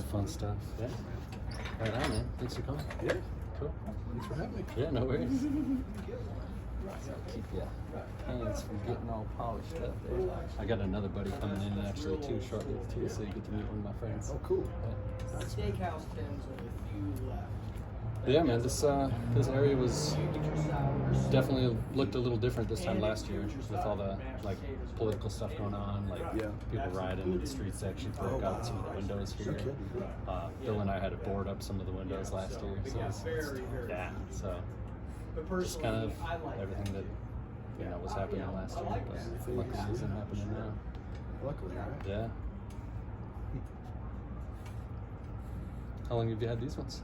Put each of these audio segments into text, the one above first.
that fun stuff. Yeah. Right on, man. Thanks for coming. Yeah. Cool. Thanks for having me. Yeah, no worries. Keep your hands from getting all polished up there. I got another buddy coming in actually too shortly too, so you get to meet one of my friends. Oh, cool. Yeah. Steakhouse tends with a few left. But yeah, man, this area was definitely looked a little different this time last year with all the like political stuff going on, like people rioting in the streets that actually broke out some of the windows here. Bill and I had to board up some of the windows last year, so just kind of everything that was happening last year, but luckily isn't happening now. Luckily, right? Yeah. How long have you had these ones?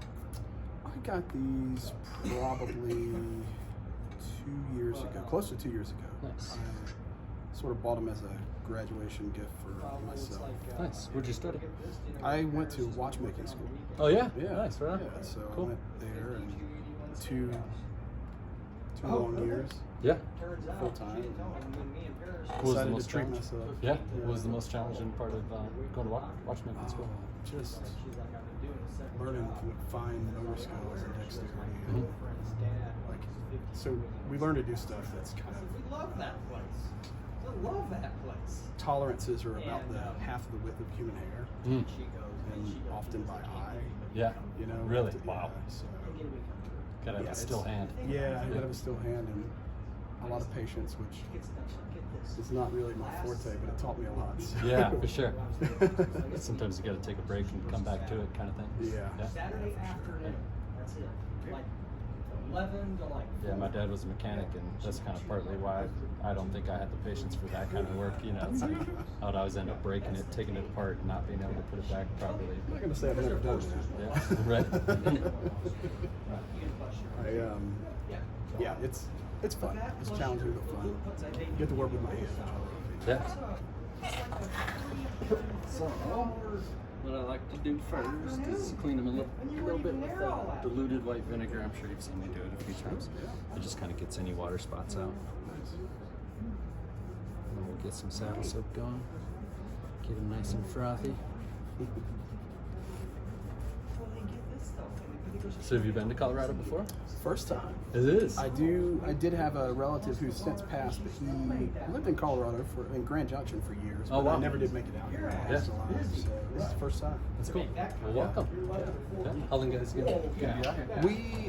I got these probably 2 years ago, close to 2 years ago. Nice. I sort of bought them as a graduation gift for myself. Nice. Where'd you study? I went to watchmaking school. Oh yeah? Yeah. Nice, right on. Yeah, so Cool. I went there and two long years. Yeah. Full time. What was the Decided most to treat challenging? myself. Yeah. What was the most challenging part of going to watchmaking school? Just learning fine motor skills and dexterity. And like, so we learn to do stuff that's kind of. We love that place. I love that place. Tolerances are about the half of the width of human hair, and often by eye. Yeah. Really? Yeah, Wow. so, Gotta have a still hand. Yeah, I gotta have a still hand and a lot of patience, which is not really my forte, but it taught me a lot. So. Yeah, for sure. Sometimes you gotta take a break and come back to it, kind of thing. Yeah. Saturday afternoon. That's it. Like 11 to like. Yeah, my dad was a mechanic, and that's kind of partly why I don't think I had the patience for that kind of work. It's like I would always end up breaking it, taking it apart, and not being able to put it back properly. I'm not gonna say I've never done that. Yeah, right. Yeah, it's fun. It's challenging but fun. You get to work with my hands. Yeah. So, what I like to do first is clean them a little bit with diluted white vinegar. I'm sure you've seen me do it a few times. It just kind of gets any water spots out. And we'll get some saddle soap going. Get them nice and frothy. So have you been to Colorado before? First time. It is. I did have a relative who's since passed, but he lived in Colorado in Grand Junction for years. Oh, but wow. I never did make it out here. Yeah. So this is the first time. That's cool. Well, welcome. Yeah. How long guys gonna be out here?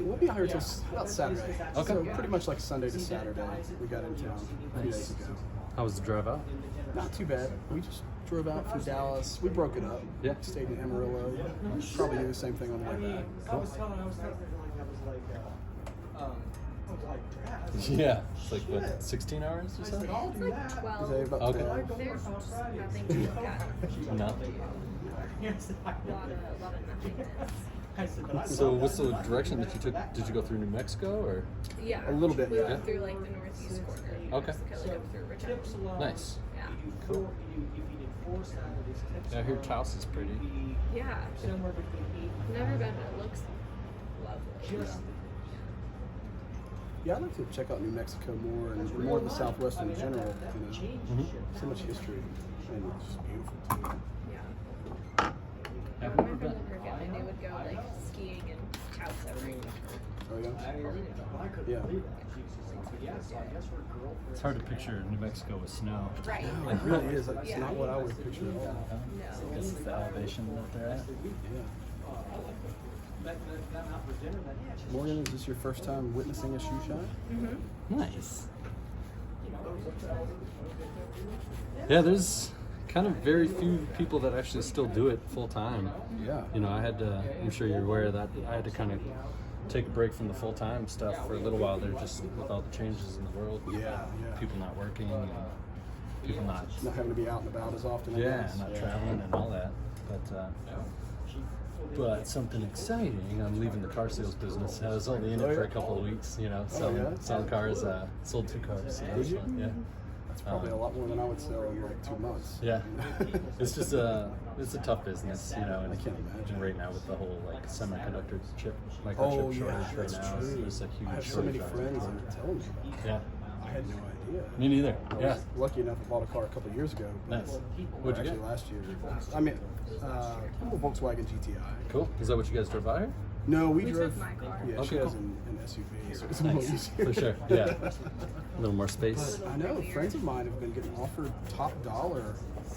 We'll be out here till about Saturday. Okay. So pretty much like Sunday to Saturday. We got in town a few days ago. How was the drive out? Not too bad. We just drove out from Dallas. We broke it up. Yeah. Stayed in Amarillo. Probably do the same thing on the way back. I was telling like Yeah. It's like what, 16 hours or something? It's like 12. Is that about Okay. 12? There's nothing to look at. Nothing. A lot of nothingness. So what's the direction that you took? Did you go through New Mexico or? Yeah. A little bit, We yeah. went through like the northeast corner. of Okay. Mexico, like up through Richmond. Nice. Yeah. Cool. Yeah, I hear Taos is pretty. Yeah. Somewhere between 8 Never been, but it looks lovely. Yeah, I'd like to check out New Mexico more and more of the Southwest in general. So much history and it's just beautiful too. Yeah. Have My you ever friends been? in her family, they would go like skiing and Taos every winter. Oh yeah. Yeah. It's hard to picture New Mexico with snow. Right. It really is. It's not what I would picture at all. No. This is the elevation that they're at. Yeah. Morgan, is this your first time witnessing a shoe shine? Nice. Yeah, there's kind of very few people that actually still do it full time. Yeah. I had to, I'm sure you're aware of that, I had to kind of take a break from the full-time stuff for a little while there, just with all the changes in the world. Yeah. People not working, and people not having to be out and about as often. I guess. not traveling and all that. But something exciting, I'm leaving the car sales business. I was only in it for a couple of weeks, selling cars, sold 2 cars. Did you? Yeah. That's probably a lot more than I would sell in like 2 months. Yeah, it's just it's a tough business, and I can't imagine. right now with the whole like semiconductor chip microchip Oh shortage yeah, right that's now, true. there's a huge I have so shortage many on friends it. that are telling me about it. Yeah, I had no idea. me neither. I was Yeah, lucky enough I bought a car a couple of years ago. But nice. What'd you actually get? last year. I mean, little Volkswagen GTI. Cool. Is that what you guys drove by here? No, we We drove. took my car. Yeah, Okay, she has cool. an SUV, so it's a little Nice. easier. For sure. Yeah. A little more space. I know friends of mine have been getting offered top dollar,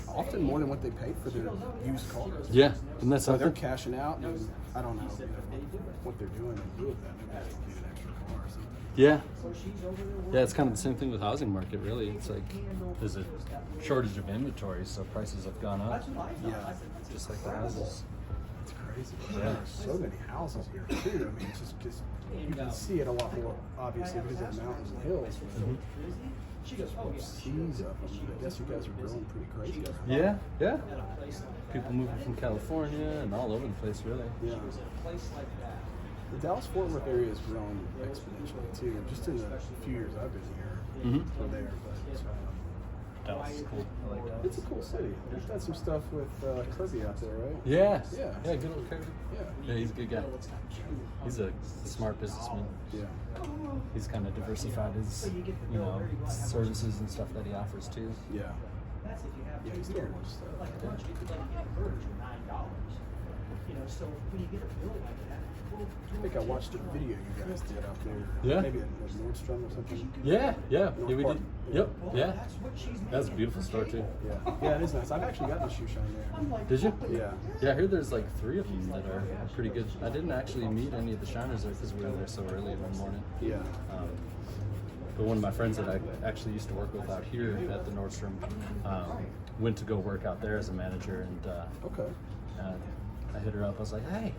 often more than what they paid for their used cars. Yeah. Isn't that So they're something? cashing out, and I don't know what they're doing in lieu of that. Maybe they need an extra car or something. Yeah. Yeah, it's kind of the same thing with the housing market, really. It's like there's a shortage of inventory, so prices have gone up. Yeah, Just like the houses. it's crazy. Yeah. There's so many houses here too. I mean, it's just you can see it a lot more obviously because of the mountains and hills. Seas up. I mean, I guess you guys are growing pretty crazy. Yeah, yeah. People moving from California and all over the place, really. Yeah. The Dallas-Fort Worth area has grown exponentially too. Just in the few years I've been here, Mm-hmm. or there, but Dallas is cool. I like it's Dallas. a cool city. We've done some stuff with Kirby out there, right? Yeah. Yeah. Yeah, good old Kirby. Yeah. Yeah, he's a good guy. He's a smart businessman. Yeah. He's kind of diversified his, services and stuff that he offers too. Yeah. Yeah, he's doing more stuff. So when you get a bill like that, I think I watched a video you guys did out there. Yeah. Maybe at Nordstrom or something. Yeah, yeah, North we Park. did. Yep, yeah. That's a beautiful store too. Yeah. Yeah, it is nice. I've actually gotten a shoe shine there. Did you? Yeah. Yeah, I heard there's like 3 of them that are pretty good. I didn't actually meet any of the shiners there because we were there so early one morning. Yeah. But one of my friends that I actually used to work with out here at the Nordstrom went to go work out there as a manager, and Okay. I hit her up. I was like, "Hey,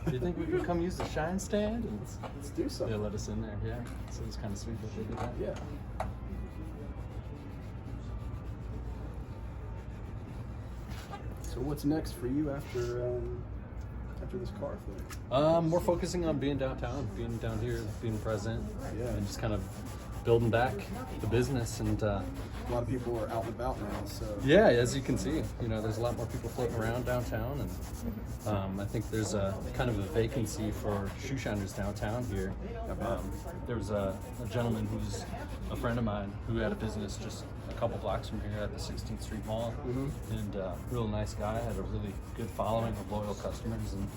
do you think we could come use the shine stand?" And Let's do they something. let us in there. Yeah, so it was kind of sweet that they did that. Yeah. So what's next for you after this car thing? More focusing on being downtown, being down here, being present, Yeah. and just kind of building back the business. And A lot of people are out and about now, so yeah, as you can see, there's a lot more people floating around downtown, and I think there's a kind of a vacancy for shoe shiners downtown here. There was a gentleman who's a friend of mine who had a business just a couple blocks from here at the 16th Street Mall, and real nice guy, had a really good following of loyal customers, and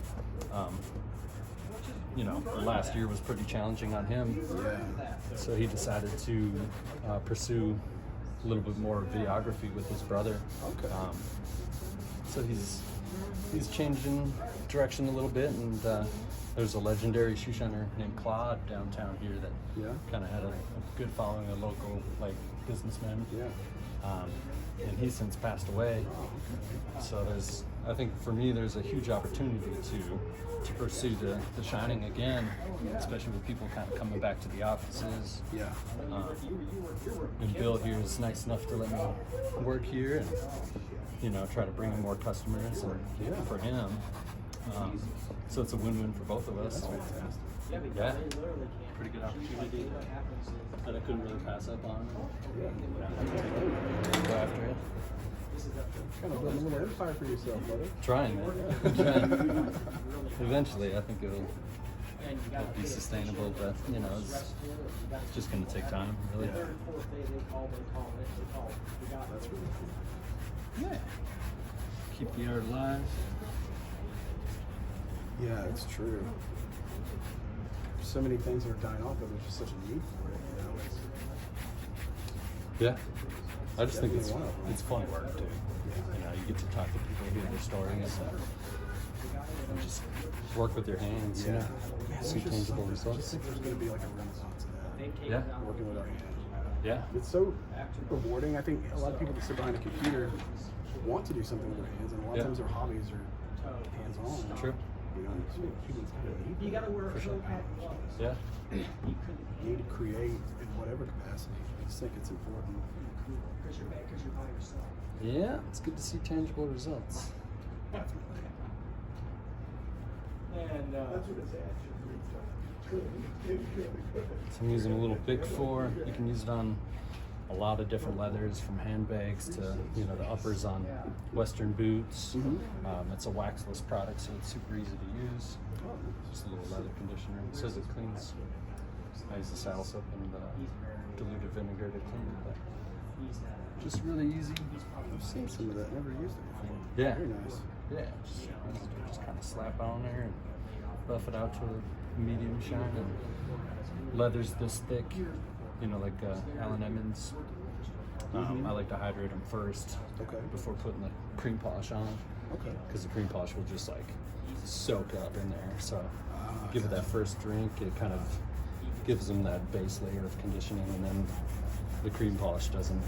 last year was pretty challenging on him, yeah. so he decided to pursue a little bit more videography with his brother. Okay. So he's changing direction a little bit, and there's a legendary shoe shiner named Claude downtown here that Yeah. kind of had a good following of local businessmen. Yeah. And he's since passed away. So I think for me, there's a huge opportunity to pursue the shining again, especially with people kind of coming back to the offices. Yeah. And Bill here is nice enough to let me work here and try to bring in more customers and for him. So it's a win-win for both of us. Fantastic. Yeah, pretty good opportunity that I couldn't really pass up on. Go after it. Kind of building a little empire for yourself, brother. Trying, man. Trying. Eventually, I think it'll be sustainable, but it's just going to take time, really. Yeah. That's really cool. Yeah. Keep the art alive. Yeah, it's true. There's so many things that are dying off, but there's just such a need for it. Yeah. I just think Definitely one of them. it's fun work too. You get to talk to people, hear their stories, and just work with your hands. Yeah. See tangible I results. just think there's going to be like a renaissance of that. Yeah. Working with our hands. Yeah. It's so rewarding. I think a lot of people that sit behind a computer want to do something with their hands, and a lot of Yeah. times their hobbies are hands-on. True. So humans kind of need You gotta wear a full package. Yeah. need to create in whatever capacity. I just think it's important. Because you're by yourself. Yeah. It's good to see tangible results. Definitely. And So I'm using a little Big 4. You can use it on a lot of different leathers, from handbags to the uppers on Western boots. It's a waxless product, so it's super easy to use. Just a little leather conditioner. It says it cleans. I use the saddle soap and diluted vinegar to clean it, but just really easy. I've seen some of that. Never used it before. Yeah. Very nice. Yeah, just kind of slap on there and buff it out to a medium shine. And leather's this thick, you know, like Allen Edmonds. I like to hydrate them first before putting the cream polish on. Okay. Because the cream polish will just like soak up in there. So give it that first drink. It kind of gives them that base layer of conditioning, and then the cream polish doesn't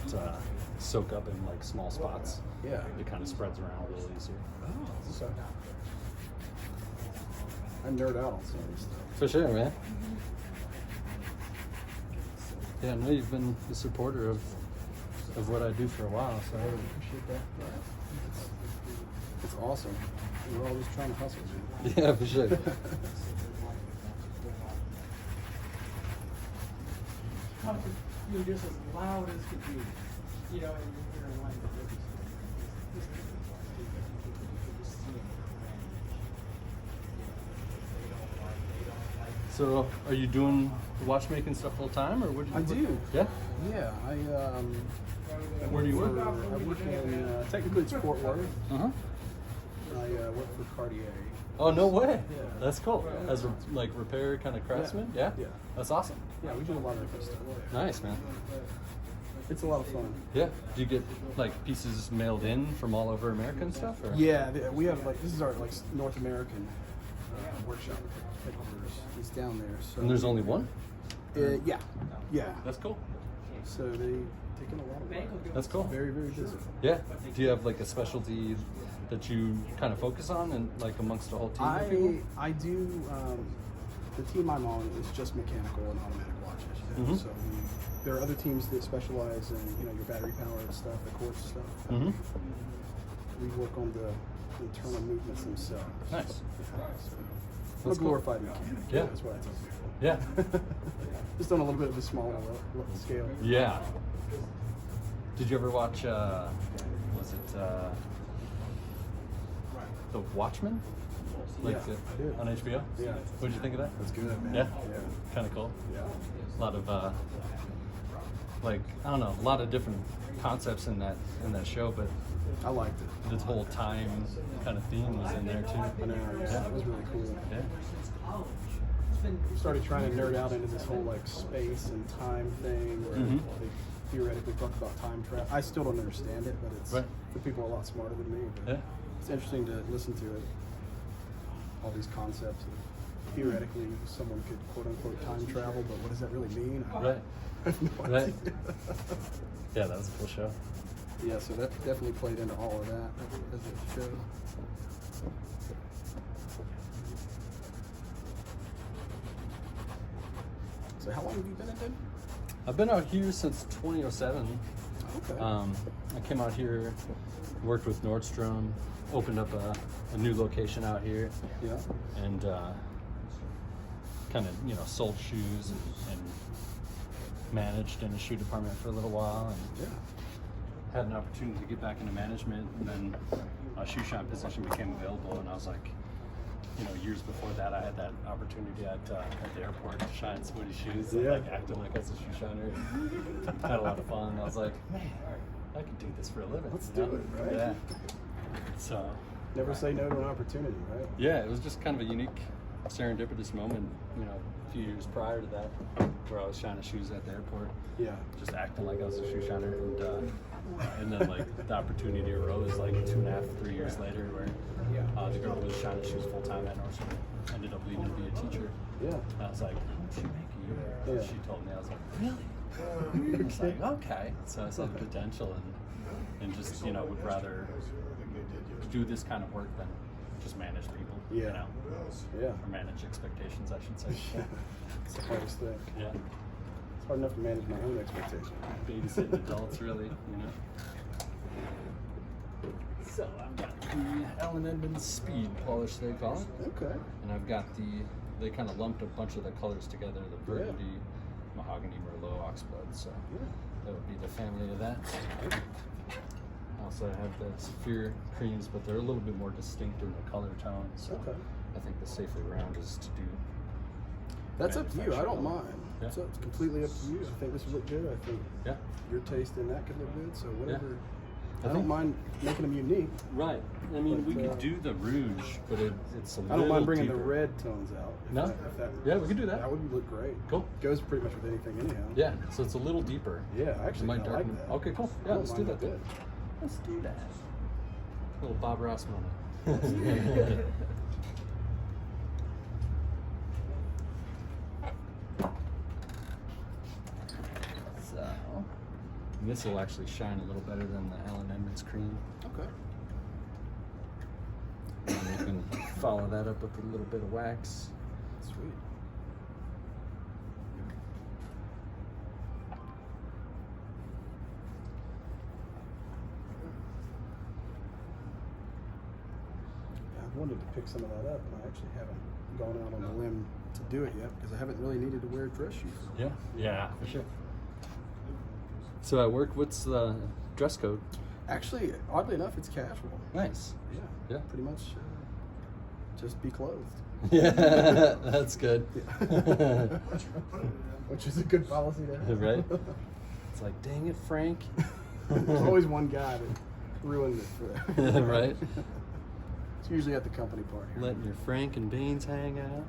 soak up in like small spots. Yeah. It kind of spreads around a little easier. Oh, so I nerd out on some of this stuff. For sure, man. Yeah, I know you've been a supporter of what I do for a while, so I really appreciate that. It's awesome. We're all just trying to hustle, man. Yeah, for sure. You're just as loud as could be, you know, and you're in line with every So, are you doing watchmaking stuff full time, or what do you? I do. Yeah. Yeah, Where do you work? I work in technically it's Fort Worth. Uh-huh. I work for Cartier. Oh, no way. Yeah. That's cool. As a like repair kind of craftsman. Yeah. Yeah. That's awesome. Yeah, we do a lot of different stuff. Nice, man. It's a lot of fun. Yeah. Do you get like pieces mailed in from all over America and stuff? Or? Yeah, we have like this is our like North American workshop headquarters. It's down there. So And there's only one? yeah. That's cool. So they take in a lot of work. That's cool. Very, very busy. Yeah. Do you have like a specialty that you kind of focus on, and like amongst the whole team of people? I do. The team I'm on is just mechanical and automatic watches. Mhm. So there are other teams that specialize in your battery powered stuff, the quartz stuff. Mm-hmm. We work on the internal movements themselves. Nice. So, I'm a That's cool. glorified mechanic. Yeah. That's what I tell people. Yeah. Just on a little bit of a smaller scale. Yeah. Did you ever watch, was it The Watchmen? Yeah, I did. On HBO? Yeah. What did you think of that? That's good, man. Yeah? Yeah. Kind of cool. Yeah. A lot of, like, I don't know, a lot of different concepts in that show, but I liked it. this whole time kind of theme was in there too. I know. Yeah. It was really cool. Yeah. Started trying to nerd out into this whole like space and time thing where Mhm. they theoretically talk about time travel. I still don't understand it, but it's Right. for people a lot smarter than me. But Yeah. it's interesting to listen to it. All these concepts. Theoretically, someone could quote unquote time travel, but what does that really mean? Right. I have no Right. idea. Yeah, that was a cool show. Yeah, so that definitely played into all of that as a show. So how long have you been in Denver? I've been out here since 2007. Okay. I came out here, worked with Nordstrom, opened up a new location out here, Yeah. and kind of sold shoes and managed in a shoe department for a little while, and Yeah. had an opportunity to get back into management, and then a shoe shine position became available, and I was like, years before that, I had that opportunity at the airport to shine somebody's shoes, and Yeah. like acting like I was a shoe shiner. Had a lot of fun. I was like, man, I could do this for a living. Let's you know? do it, right? Yeah. So, Never say no to an opportunity, right? yeah, it was just kind of a unique, serendipitous moment, a few years prior to that, where I was shining shoes at the airport, Yeah. just acting like I was a shoe shiner, and then like the opportunity arose like 2.5, 3 years later, where the girl who was shining shoes full time at Dornstar ended up leaving to be a teacher. Yeah. And I was like, how much do you make a year? Yeah. She told me. I was like, really? I was like, okay. So I saw the potential, and just would rather do this kind of work than just manage people. Yeah. Yeah. Or manage expectations, I should say. It's the hardest thing. Yeah. It's hard enough to manage my own expectations. Babysitting adults, really, So I've got the Allen Edmonds Speed polish, they call it. Okay. And I've got they kind of lumped a bunch of the colors together, the burgundy, mahogany, merlot, oxblood. So that would be the family of that. I also have the Saphir creams, but they're a little bit more distinct in the color tone. So Okay. I think the safer round is to do. That's up to you. I don't mind. Yeah. So it's completely up to you. I think this would look good. I think Yeah. your taste in that could look good. So whatever I don't mind making them unique. Right. I mean, we But, could do the rouge, but it's a little I don't mind bringing deeper. the red tones out. No? Yeah, we could do that. That would look great. Cool. Goes pretty much with anything anyhow. Yeah, so it's a little deeper. Yeah, actually, Might I darken like it. that. Okay, cool. I Yeah, don't let's do mind that then. bit. Let's do that. Little Bob Ross moment. So, this will actually shine a little better than the Allen Edmonds cream. Okay. And we can follow that up with a little bit of wax. Sweet. Yeah, I wanted to pick some of that up, and I actually haven't gone out on a limb to do it yet because I haven't really needed to wear dress shoes. Yeah, yeah, for sure. So at work, what's the dress code? Actually, oddly enough, it's casual. Nice. Yeah. Yeah. Pretty much just be clothed. Yeah, that's good. Which is a good policy to have. Right? It's like, dang it, Frank. There's always one guy that ruins it for that. Right? It's usually at the company party. Letting your Frank and Beans hang out.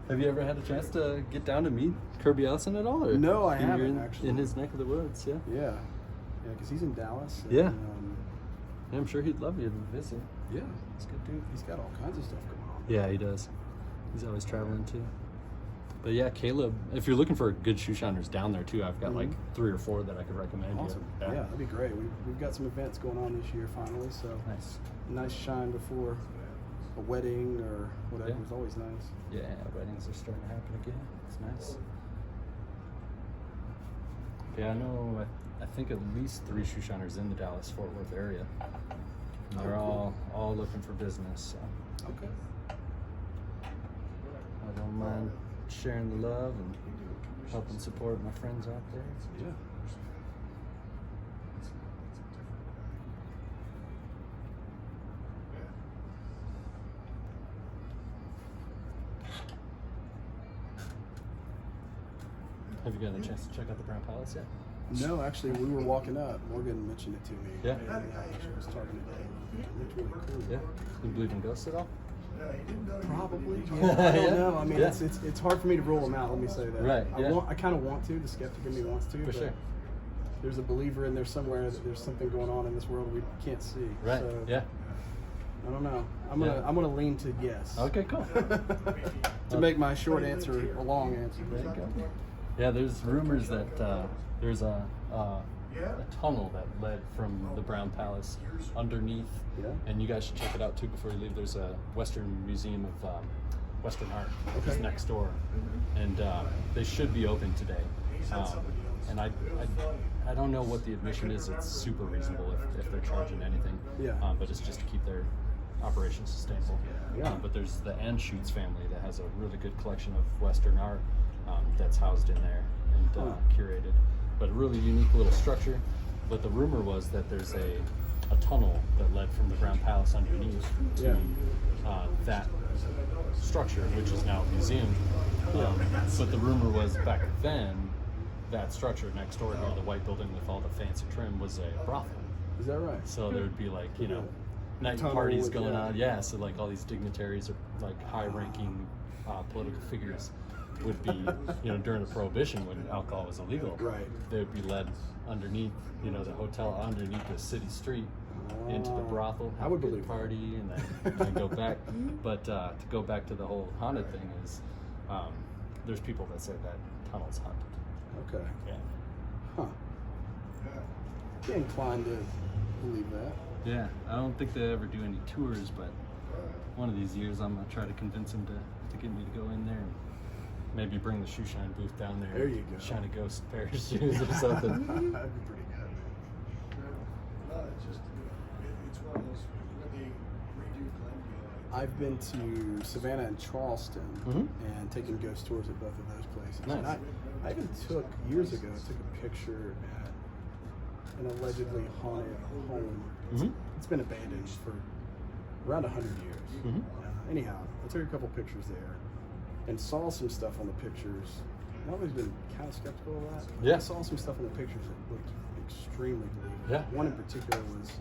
Have you ever had a chance to get down to meet Kirby Ellison at all? Or No, I you're haven't, actually. In his neck of the woods, yeah. Yeah. Yeah, because he's in Dallas. And, Yeah. Yeah, I'm sure he'd love you to visit. yeah. He's a good dude. He's got all kinds of stuff going on. Yeah, he does. He's always traveling too. But yeah, Caleb, if you're looking for good shoe shiners down there too, I've got like 3 or 4 that I could recommend Awesome. you. Yeah, that'd be great. We've got some events going on this year finally, so Nice. nice shine before a wedding or whatever Yeah. is always nice. Yeah, weddings are starting to happen again. It's nice. Yeah, I know. I think at least 3 shoe shiners in the Dallas-Fort Worth area. And they're Oh, all looking for business. So Okay. I don't mind sharing the love and helping support my friends out there. Yeah. Have you gotten a chance to check out the Brown Palace yet? No, actually, we were walking up. Morgan mentioned it to me. Yeah. And, she was talking to me. It looked really cool. Yeah. You believe in ghosts at all? Probably. Yeah, I don't Yeah. know. I mean, Yeah. it's hard for me to rule them out. Let me say that. Right, yeah. I kind of want to. The skeptic in me wants to. For but sure. There's a believer in there somewhere that there's something going on in this world we can't see. Right. So, Yeah. I don't know. I'm gonna lean to yes. Okay, cool. To make my short answer a long answer. There you go. Yeah, there's rumors that there's a tunnel that led from the Brown Palace underneath, Yeah. and you guys should check it out too before you leave. There's a Western Museum of Western Art just next door, and they should be open today. And I don't know what the admission is. It's super reasonable if they're charging anything. Yeah. But it's just to keep their operations sustainable. Yeah. But there's the Anschutz family that has a really good collection of Western art that's housed in there and curated. But a really unique little structure. But the rumor was that there's a tunnel that led from the Brown Palace underneath to that structure, which is now a museum. But the rumor was back then, that structure next door here, the white building with all the fancy trim, was a brothel. Is that right? So there would be like, night Tunnel parties with- going yeah. on. Yeah, so like all these dignitaries or like high-ranking political figures would be, during the Prohibition when alcohol was illegal. Right. They would be led underneath, the hotel, underneath the city street into the brothel, I have would a good believe that. party, and then go back. But to go back to the whole haunted thing is, there's people that say that tunnel's haunted. Okay. Yeah. Huh. Be inclined to believe that. Yeah, I don't think they ever do any tours, but one of these years I'm gonna try to convince them to get me to go in there and maybe bring the shoe shine booth down there. There you go. Shine a ghost pair of shoes or something. That'd be pretty good. It's one of those when they redo Glenview. I've been to Savannah and Charleston and taken ghost tours at both of those places. Nice. And I even took, years ago, a picture at an allegedly haunted home. It's been abandoned for around 100 years. Anyhow, I took a couple pictures there and saw some stuff on the pictures I've always been kind of skeptical of that. Yeah. I saw some stuff in the pictures that looked extremely believable. Yeah. One in particular was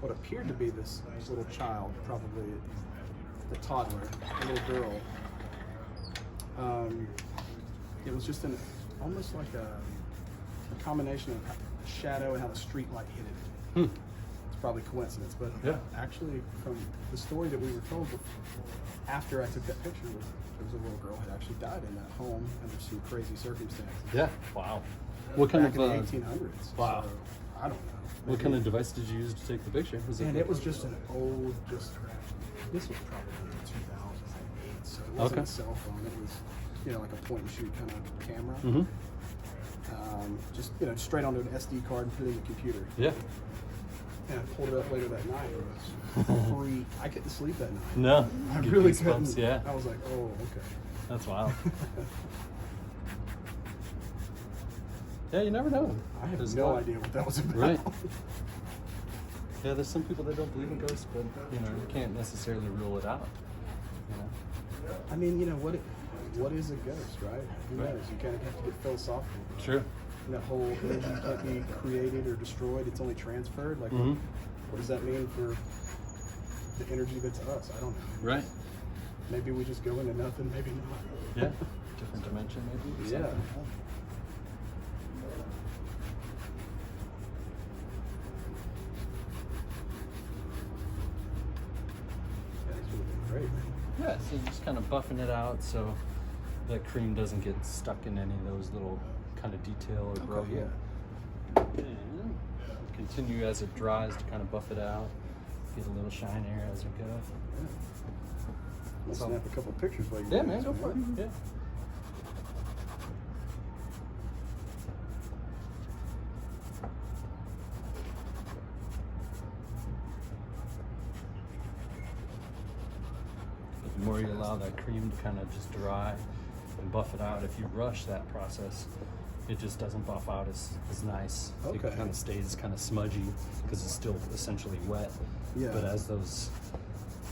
what appeared to be this little child, probably the toddler, a little girl. It was just almost like a combination of shadow and how the street light hit it. It's probably coincidence, but Yeah. actually from the story that we were told after I took that picture, there was a little girl who had actually died in that home under some crazy circumstances. Yeah. Wow. What kind Back of in the 1800s. wow. So, I don't know. what kind of device did you use to take the picture? Was And it was just an old, this was probably 2008, so it wasn't Okay. a cell phone. It was, like a point and shoot kind of camera. Mm-hmm. Just, straight onto an SD card and put it in the computer. Yeah. And I pulled it up later that night. It was free. I couldn't sleep that night. No. I Get really goosebumps, couldn't. Yeah. I was like, oh, okay. That's wild. Yeah, you never know. I have There's a no lot- idea what that was about. Right. Yeah, there's some people that don't believe in ghosts, but you can't necessarily rule it out. I mean, what is a ghost, right? Who Right. knows? You kind of have to get philosophical. Sure. That whole energy can't be created or destroyed, it's only transferred. Like, Mhm. what does that mean for the energy that's us? I don't know. Right. Maybe we just go into nothing, maybe not. Yeah. Different dimension, maybe. or Yeah. something. Yeah, this would have been great, man. Yeah, so just kind of buffing it out so that cream doesn't get stuck in any of those little kind of detail or growth. yeah. And continue as it dries to kind of buff it out. Get a little shinier as we go. I'll So- snap a couple pictures while you're Yeah, doing man, this, go for it. Yeah. But the more you allow that cream to kind of just dry and buff it out, if you rush that process, it just doesn't buff out as nice. Okay. It kind of stays kind of smudgy because it's still essentially wet. Yeah. But as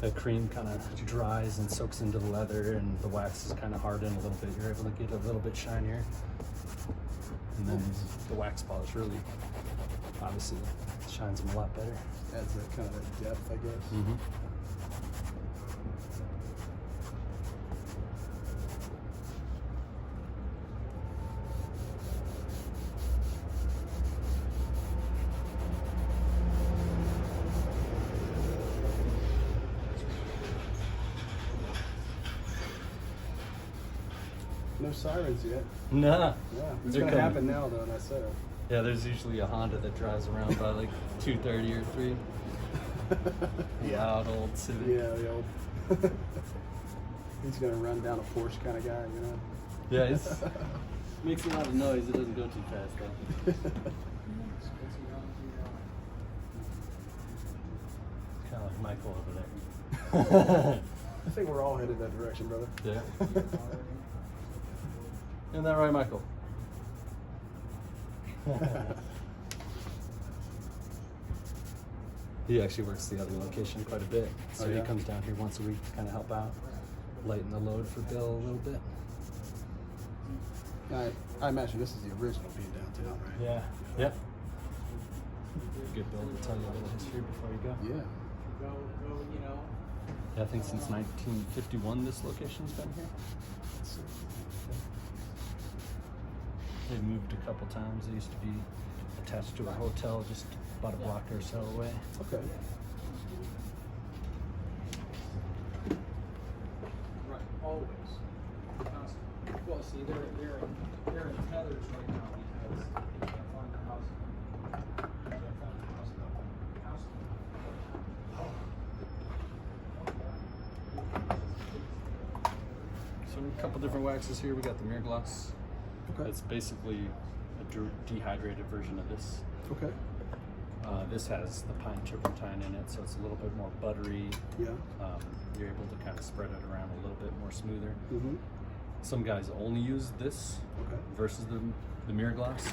that cream kind of dries and soaks into the leather and the wax is kind of hardened a little bit, you're able to get a little bit shinier. And then the wax polish really, obviously, shines them a lot better. Adds that kind of depth, I guess. Mm-hmm. No sirens yet. Nah. Yeah, it's They're gonna coming. happen now though, in that setup. Yeah, there's usually a Honda that drives around by like 2:30 or 3. Loud old Civic. Yeah, the old. He's gonna run down a Porsche kind of guy, Yeah, it's makes a lot of noise. It doesn't go too fast though. Kind of like Michael over there. I think we're all headed that direction, brother. Yeah. Isn't that right, Michael? He actually works the other location quite a bit, so Oh, yeah? he comes down here once a week to kind of help out, lighten the load for Bill a little bit. I imagine this is the original being downtown, right? Yeah. Yeah. Good Bill to tell you a little history before you go. Yeah. Go, Yeah, I think since 1951 this location's been here. They moved a couple times. They used to be attached to a hotel just about a block or so away. Okay. right, always. Constantly. Well, see, they're in tethers right now because they can't find the house. They can't find the house. So a couple different waxes here. We got the mirror gloss. Okay. It's basically a dehydrated version of this. Okay. This has the pine turpentine in it, so it's a little bit more buttery. Yeah. You're able to kind of spread it around a little bit more smoother. Mm-hmm. Some guys only use this Okay. versus the mirror gloss,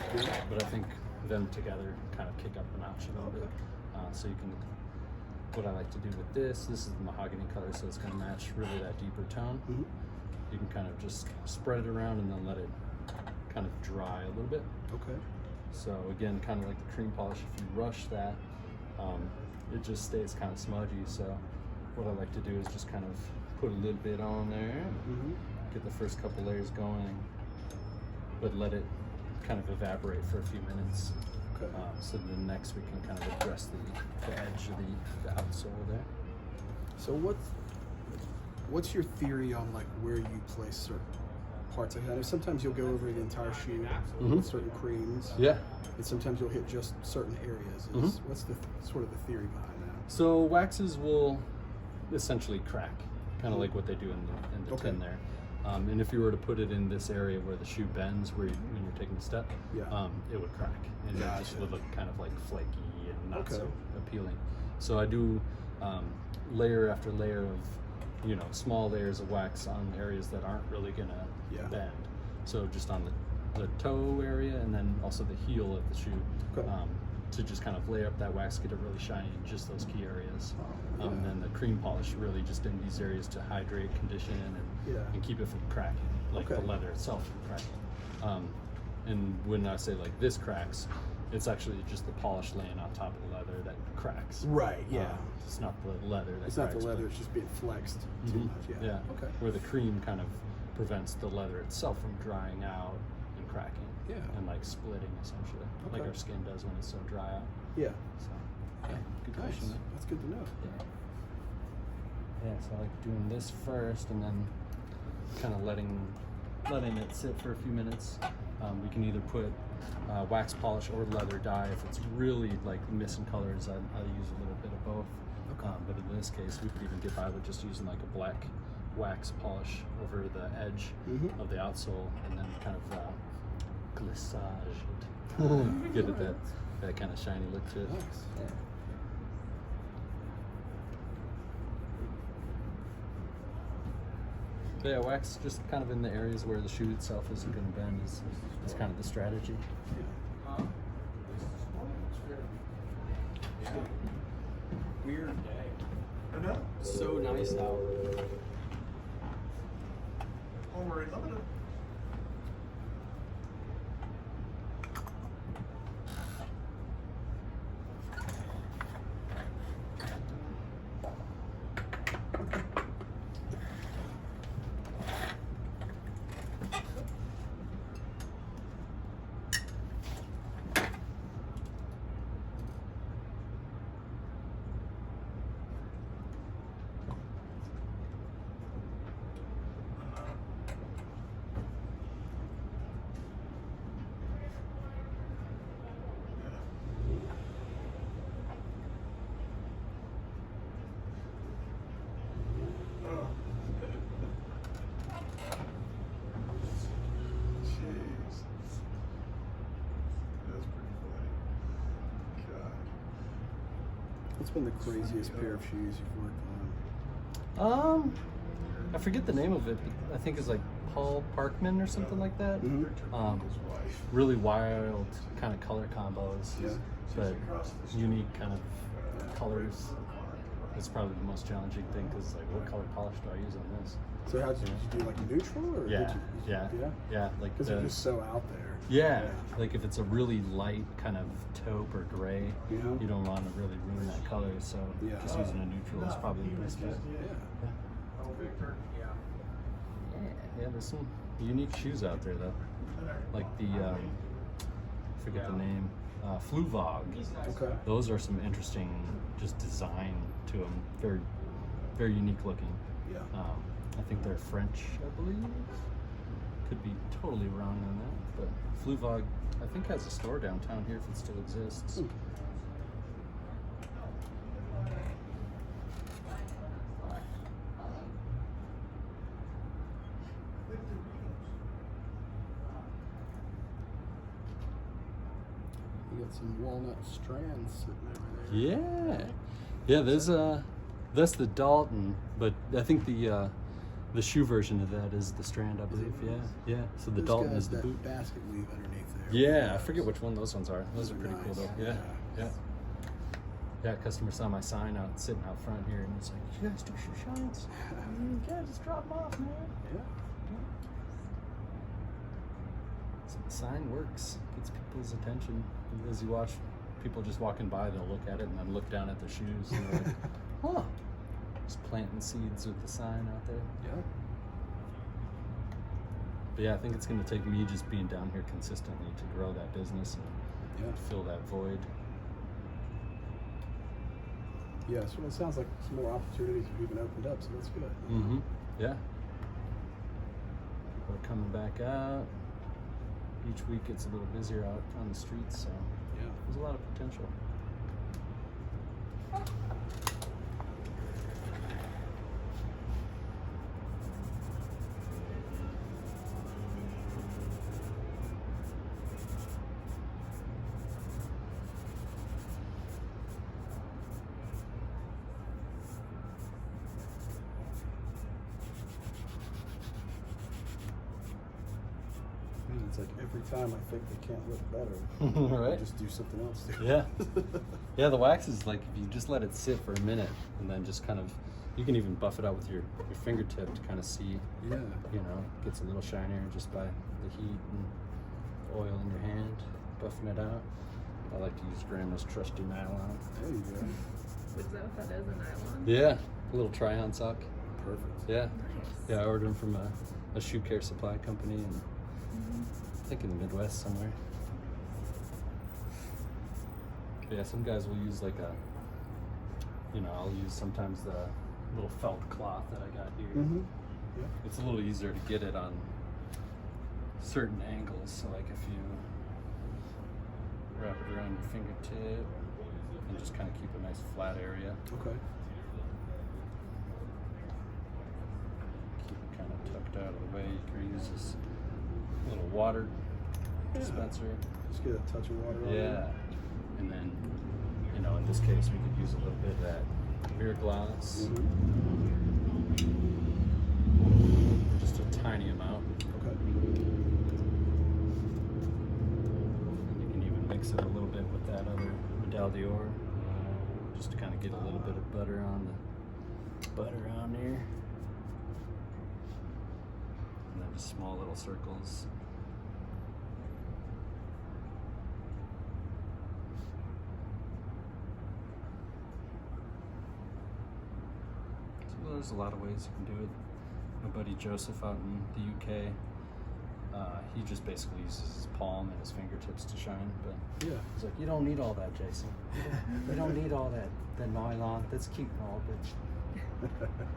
but I think them together kind of kick up a notch a little bit. So you can, what I like to do with this is the mahogany color, so it's going to match really that deeper tone. Mm-hmm. You can kind of just spread it around and then let it kind of dry a little bit. Okay. So again, kind of like the cream polish, if you rush that, it just stays kind of smudgy. So what I like to do is just kind of put a little bit on there, get the first couple layers going, but let it kind of evaporate for a few minutes. Okay. So then next we can kind of address the edge of the outsole there. So what's your theory on like where you place certain parts of it? I know sometimes you'll go over the entire shoe with certain creams. Yeah. And sometimes you'll hit just certain areas. What's the sort of the theory behind that? So waxes will essentially crack, kind of like what they do in the tin there. And if you were to put it in this area where the shoe bends, when you're taking a step, it would crack, and it just would look kind of like flaky and not so appealing. So I do layer after layer of, small layers of wax on areas that aren't really gonna bend. So just on the toe area, and then also the heel of the shoe, to just kind of layer up that wax, get it really shiny in just those key areas. And then the cream polish really just in these areas to hydrate, condition, and keep it from cracking, like the leather itself from cracking. And when I say like this cracks, it's actually just the polish laying on top of the leather that cracks. Right, yeah. It's not the leather that It's cracks. not the leather, it's just being flexed too much. Yeah. Okay. Where the cream kind of prevents the leather itself from drying out and cracking. Yeah. And like splitting essentially, like our skin does when it's so dry out. Yeah. So, yeah, good Nice. question. That's good to know. Yeah, so I like doing this first and then kind of letting it sit for a few minutes. We can either put wax polish or leather dye. If it's really like missing colors, I use a little bit of both. But in this case, we could even get by with just using like a black wax polish over the edge of the outsole, and then kind of glissage it. Get it that kind of shiny look to it. Nice. Yeah, wax just kind of in the areas where the shoe itself isn't going to bend is kind of the strategy. Weird day. I know. So nice out. Homer Limited. What's been the craziest pair of shoes you've worked on? I forget the name of it, but I think it's like Paul Parkman or something like that. Really wild kind of color combos, but unique kind of colors. It's probably the most challenging thing because like, what color polish do I use on this? So how did you do, like neutral or Yeah, did you, yeah. Like because they're just so out there. Yeah, like if it's a really light kind of taupe or gray, Yeah. you don't want to really ruin that color. So just using a neutral is probably the best bet. Oh, Victor. Yeah, there's some unique shoes out there though, like the I forget the name, Fluvog. Okay. Those are some interesting just design to them. Very, very unique looking. Yeah. I think they're French, I believe. Could be totally wrong on that, but Fluvog, I think, has a store downtown here if it still exists. You got some walnut strands sitting over there. Yeah. There's that's the Dalton, but I think the shoe version of that is the Strand, I believe. Yeah. So the Those Dalton guys, is the that boot. basket weave underneath there. Yeah, I forget which one those ones are. Those are are pretty cool nice. though. Yeah. Customer saw my sign out sitting out front here, and it's like, "You guys do shoe shines? Yeah, just drop them off, man." Yeah. sign works, gets people's attention. As you watch people just walking by, they'll look at it and then look down at their shoes and they're like, huh. Just planting seeds with the sign out there. Yeah. But yeah, I think it's going to take me just being down here consistently to grow that business and fill that void. Yeah, so it sounds like some more opportunities have even opened up, so that's good. Mm-hmm. Yeah. People are coming back out. Each week it's a little busier out on the streets, so Yeah. there's a lot of potential. Man, it's like every time I think they can't look better, Right? just do something else. Yeah. Yeah, the wax is like if you just let it sit for a minute and then just kind of, you can even buff it out with your fingertip to kind of see, Yeah. you know, it gets a little shinier just by the heat and oil in your hand, buffing it out. I like to use Grandma's trusty nylon. There you go. Is that what that is, a nylon? Yeah, a little try-on sock. Perfect. Yeah. Nice. Yeah, I ordered them from a shoe care supply company and I think in the Midwest somewhere. But yeah, some guys will use like a, you know, I'll use sometimes the little felt cloth that I got here. Mm-hmm. Yeah. It's a little easier to get it on certain angles. So like if you wrap it around your fingertip and just kind of keep a nice flat area. Okay. Keep it kind of tucked out of the way. You can use this little water dispenser. Just get a touch of water on Yeah. it. And then, you know, in this case, we could use a little bit of that beer glass. Just a tiny amount. Okay. And you can even mix it a little bit with that other Medal d'Or, just to kind of get a little bit of butter on there. And then just small little circles. So there's a lot of ways you can do it. My buddy Joseph out in the UK, he just basically uses his palm and his fingertips to shine. But Yeah. he's like, you don't need all that, Jason. You don't need all that nylon. That's cute and all, but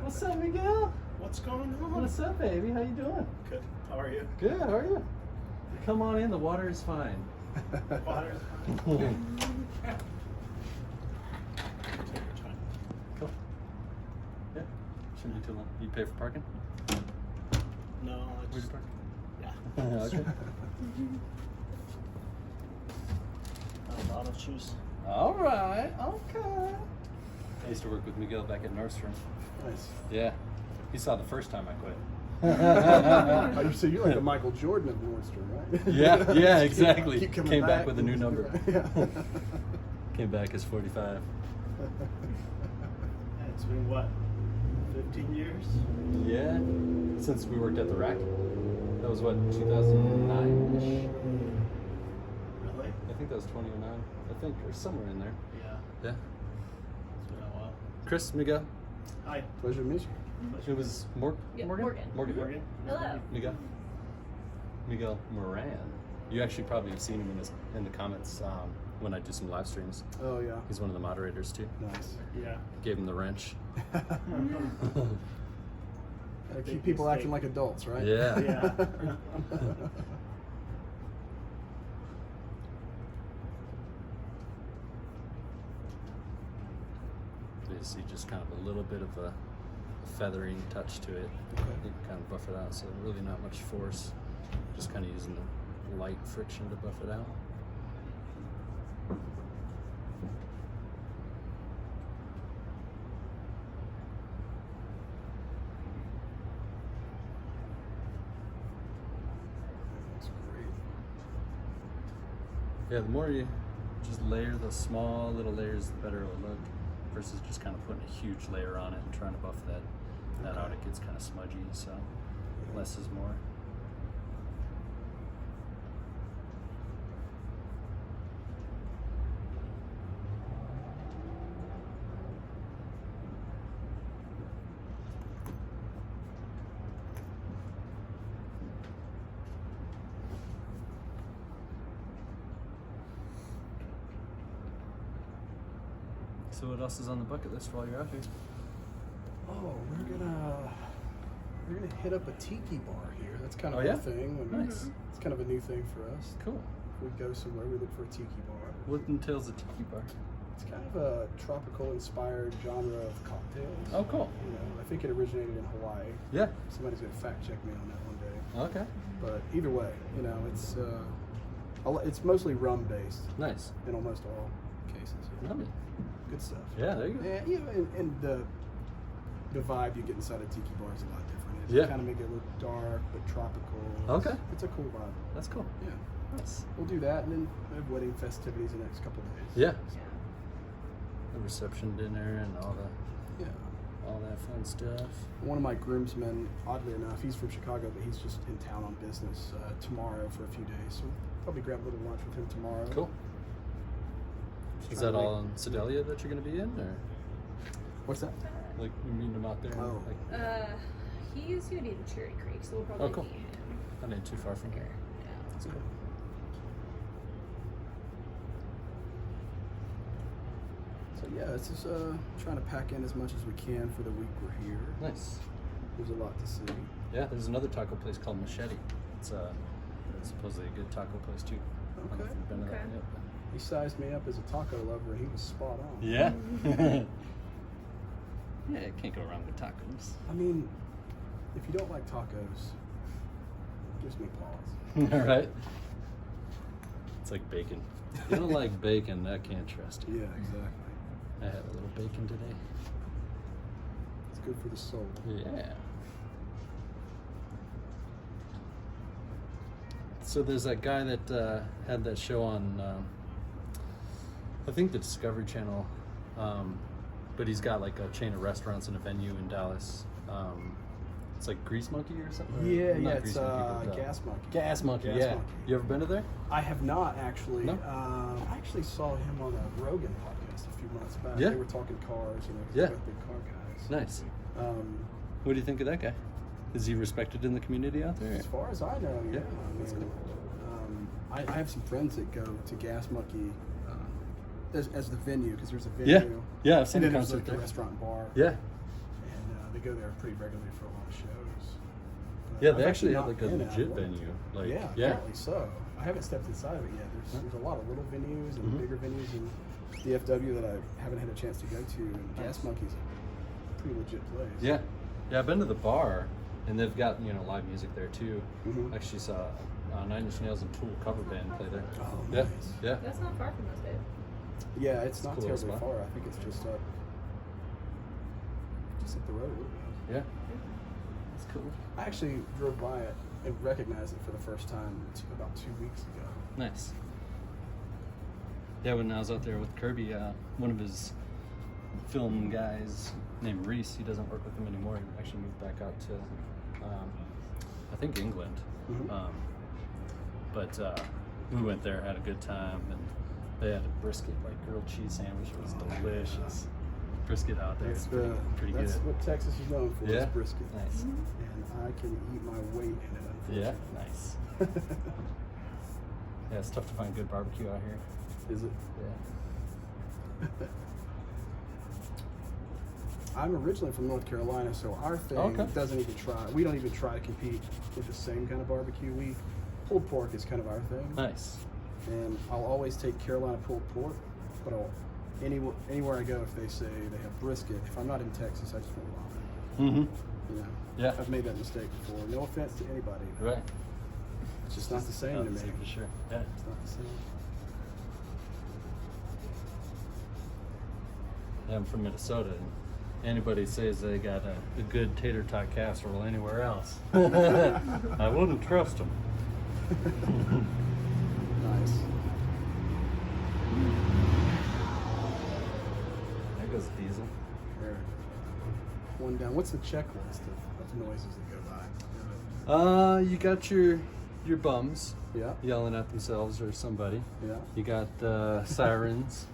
what's up, Miguel? What's going on? What's up, baby? How you doing? Good. How are you? Good. How are you? Come on in. The water is fine. Water. Cool. Yeah. Shouldn't be too long. You pay for parking? No, I Where'd you just. park? Yeah. Okay. A lot of shoes. All right. Okay. I used to work with Miguel back at Dornstar. Nice. Yeah. He saw the first time I quit. Oh, so you're like a Michael Jordan of Dornstar, right? Yeah, yeah, exactly. Keep coming Came back with a new and- number. Yeah. Came back as 45. It's been what? 15 years? Yeah. Since we worked at the rack. That was what, 2009-ish? Really? I think that was 2009. I think, or somewhere in there. Yeah. Yeah. It's been a while. Chris, Miguel. Hi. Pleasure to meet you. It was Yeah, Morgan. Morgan. Hello. Miguel. Miguel Moran. You actually probably have seen him in the comments when I do some live streams. Oh yeah. He's one of the moderators too. Nice. Yeah. Gave him the wrench. Keep people acting like adults, right? Yeah. Yeah. You see just kind of a little bit of a feathering touch to it. Okay. You can kind of buff it out, so really not much force. Just kind of using the light friction to buff it out. That's great. Yeah, the more you just layer the small little layers, the better it'll look. Versus just kind of putting a huge layer on it and trying to buff that out. It gets kind of smudgy, so less is more. So what else is on the bucket list while you're out here? Oh, we're gonna hit up a tiki bar here. That's kind of Oh, yeah? a thing. Nice. It's kind of a new thing for us. Cool. If we go somewhere, we look for a tiki bar. What entails a tiki bar? It's kind of a tropical inspired genre of cocktails. Oh, cool. You know, I think it originated in Hawaii. Yeah. Somebody's gonna fact check me on that one day. Okay. But either way, you know, it's mostly rum based Nice. in almost all cases. Love it. Good stuff. Yeah, there you go. And, you know, and the vibe you get inside a tiki bar is a lot different. It's Yeah. kind of make it look dark but tropical. Okay. It's a cool vibe. That's cool. Yeah. Nice. We'll do that, and then we have wedding festivities the next couple of days. Yeah. Yeah. The reception dinner and all Yeah. that fun stuff. One of my groomsmen, oddly enough, he's from Chicago, but he's just in town on business tomorrow for a few days. So we'll probably grab a little lunch with him tomorrow. Cool. Just Is trying that to all in Sedalia that you're going to be in, or What's that? like you meeting him out there? Oh. Like, He's gonna be in Cherry Creek, so we'll probably Oh, cool. meet him that ain't too far from here. here. Yeah. That's cool. So yeah, it's just trying to pack in as much as we can for the week we're here. Nice. There's a lot to see. Yeah, there's another taco place called Machete. It's supposedly a good taco place too. I don't know if Okay. you've been to that Okay. yet, but- He sized me up as a taco lover, and he was spot on. Yeah. Yeah, it can't go wrong with tacos. I mean, if you don't like tacos, it gives me pause. All right. It's like bacon. If you don't like bacon, I can't trust you. Yeah, exactly. I had a little bacon today. It's good for the soul. Yeah. So there's that guy that had that show on, I think the Discovery Channel, but he's got like a chain of restaurants and a venue in Dallas. It's like Grease Monkey or something? Yeah, Not yeah, Grease it's Monkey, but, Gas Monkey. Gas Monkey, Gas yeah. Monkey. You ever been to there? I have not actually. No? I actually saw him on a Rogan podcast a few months back. Yeah. They were talking cars, and Yeah. they're big car guys. Nice. Um, What do you think of that guy? Is he respected in the community out there? as far as I know, yeah. Yeah, that's cool. I have some friends that go to Gas Monkey as the venue, because there's a venue. Yeah, I've seen and a then there's concert like the there. restaurant and bar. Yeah. And they go there pretty regularly for a lot of shows. But Yeah, I've they actually have not like a been. I legit would. venue. Like, Yeah, apparently so. I haven't stepped inside of it yet. There's a lot of little venues and Mhm. bigger venues in DFW that I haven't had a chance to go to. And Gas Monkey's a pretty legit place. Yeah. Yeah, I've been to the bar, and they've got, live music there too. Mhm. Actually saw Nine Inch Nails and Tool cover band play there. Oh, Yeah. nice. Yeah. That's not far from us, babe. Yeah, it's not Cool terribly spot. far. I think it's just up the road a little bit. Yeah. That's cool. I actually drove by it and recognized it for the first time about 2 weeks ago. Nice. Yeah, when I was out there with Kirby, one of his film guys named Reese, he doesn't work with him anymore. He actually moved back out to, I think, England. Mhm. But we went there, had a good time, and they had a brisket, like grilled cheese sandwich. It was delicious. Brisket out there is pretty That's good. what Texas is known for, Yeah? is brisket. Nice. And I can eat my weight in it, Yeah, unfortunately. nice. Yeah, it's tough to find good barbecue out here. Is it? Yeah. I'm originally from North Carolina, so our thing Okay. doesn't even try. We don't even try to compete with the same kind of barbecue. Pulled pork is kind of our thing. Nice. And I'll always take Carolina pulled pork, but anywhere I go, if they say they have brisket, if I'm not in Texas, I just won't bother. Mm-hmm. You know? Yeah. I've made that mistake before. No offense to anybody. but Right. It's just not the same Not to the me. same for sure. Yeah. It's not the same. Yeah, I'm from Minnesota, and anybody says they got a good tater tot casserole anywhere else, I wouldn't trust them. Nice. There goes Diesel. There. One down. What's the checklist of noises that go by? You got your bums Yeah. yelling at themselves or somebody. Yeah. You got sirens.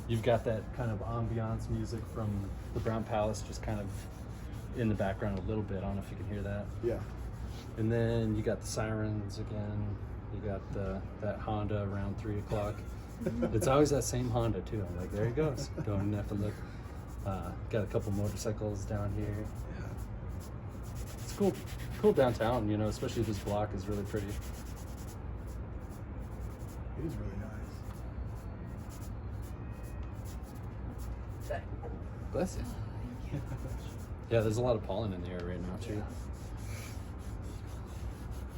You've got that kind of ambiance music from the Brown Palace just kind of in the background a little bit. I don't know if you can hear that. Yeah. And then you got the sirens again. You got that Honda around 3 o'clock. It's always that same Honda too. I'm like, there he goes. Don't even have to look. Got a couple motorcycles down here. Yeah. It's cool. Cool downtown, you know, especially this block is really pretty. It is really nice. Bless you. Yeah, there's a lot of pollen in the air right now too.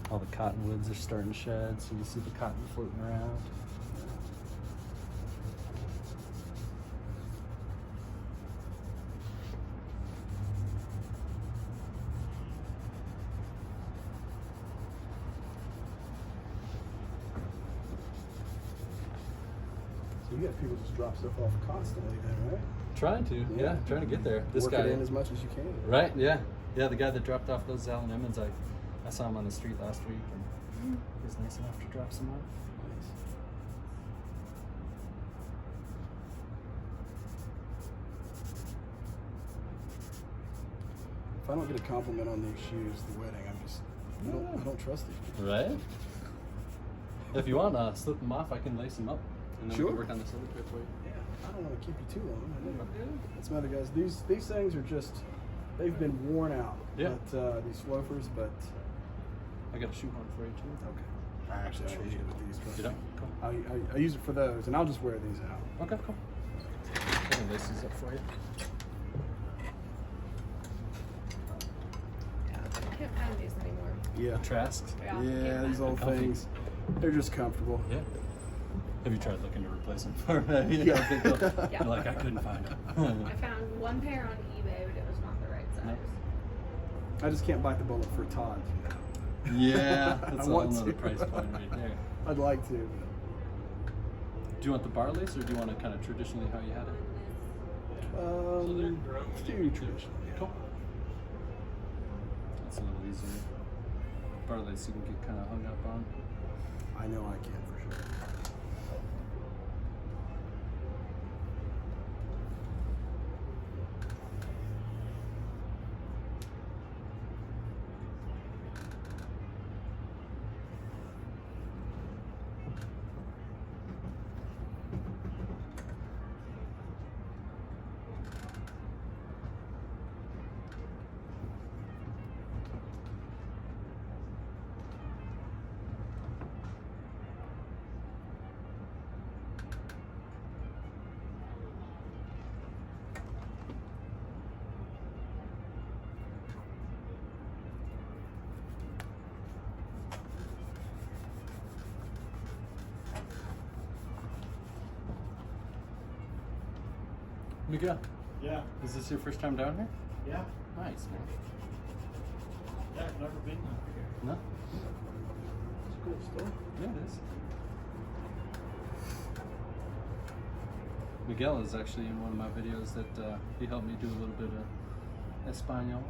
All the cottonwoods are starting to shed, so you see the cotton floating around. So you got people just drop stuff off constantly then, right? Trying to, yeah, trying to get there. This Work guy, it in as much as you can. right? Yeah, yeah. The guy that dropped off those Allen Emmons, I saw him on the street last week, and he was nice enough to drop some off. Nice. If I don't get a compliment on these shoes, the wedding, I don't trust these. Right? If you want to slip them off, I can lace them up, and then we Sure. can work on this other pair for you. Yeah, I don't want to keep you too long. I know. Some other guys, these things are just, they've been worn out. Yeah. But, these loafers, but I got a shoe horn for you too. okay. I actually don't use it with these. Trust You me. don't? Cool. I use it for those, and I'll just wear these out. Okay, cool. I can lace these up for you. Yeah, I can't find these anymore. Yeah. Trasks. Yeah, Yeah, can't these find old Comfy. things. They're just comfortable. Yeah. Have you tried looking to replace them for me? Yeah. Yeah. You're like, I couldn't find them. I found one pair on eBay, but it was not the right size. I just can't bite the bullet for Todd. Yeah, that's I a whole want nother to. price point right there. I'd like to. Do you want the bar lace, or do you want it kind of traditionally how you had it? Let's do traditional. Cool. That's a little easier. Bar lace you can get kind of hung up on. I know I can for sure. Miguel, Yeah, is this your first time down here? yeah, Nice, man. yeah, I've never been here. No? It's cool stuff. Yeah, it is. Miguel is actually in one of my videos that he helped me do a little bit of Espanol.